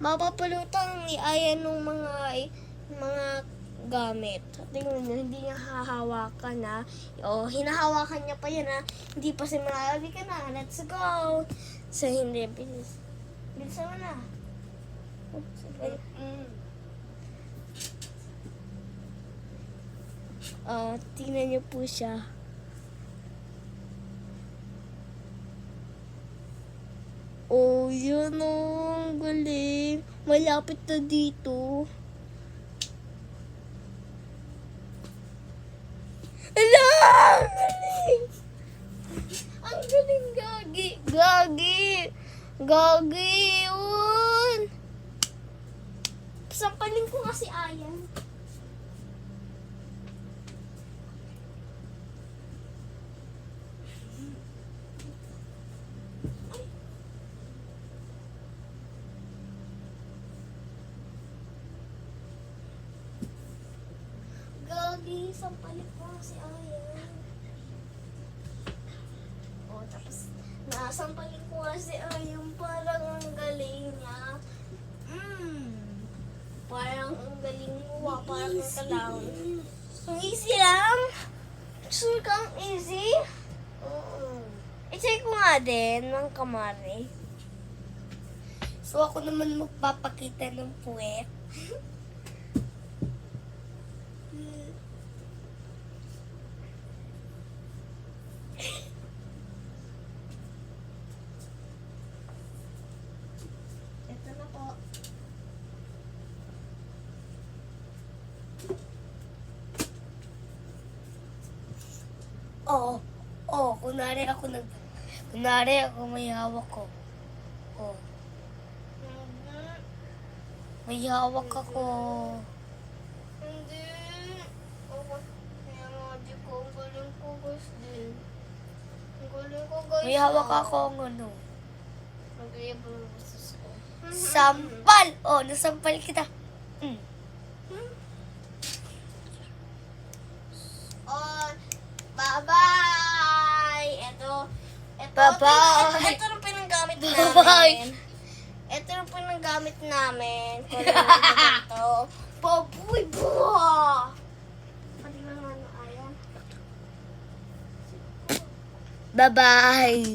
mapapulutan ni Aya ng mga gamit. Tingnan nyo, hindi niya hahawakan na. O, hinahawakan niya pa yan ha. Hindi pa simula. Hindi ka na. Let's go. So, hindi. Bilis. Bilisan mo na. Sige. Tingnan niyo po siya. Oh, yun oh. Ang galing. Malapit na dito. Ala! Ang galing! Ang galing, Gagi! Gagi! Gagi! Yun! Sampalin ko nga si Ayan. Gagi, sampalin ko nga si Ayan. O, tapos, nasampalin ko nga si Ayan. Parang ang galing niya. Parang ang galing mo. Parang ang talaw. Ang easy lang. Sure kang easy? Oo. I-try ko nga din ng kamari. So, ako naman magpapakita ng puwet. Ito na po. Kunwari ako may hawak ko. Oh. May hawak ako. Hindi. Kaya nga, di ko. Ang galing ko, guys, din. Ang galing ko, guys. May hawak ako ang ano. Magaya ba yung busos ko? Sampal! Oh, nasampal kita. Bye-bye! Bye-bye! Ito yung pinanggamit namin. Ito yung pinanggamit namin. Kung ano ito. Baboy buha! Pati lang ano, Ayan. Bye-bye!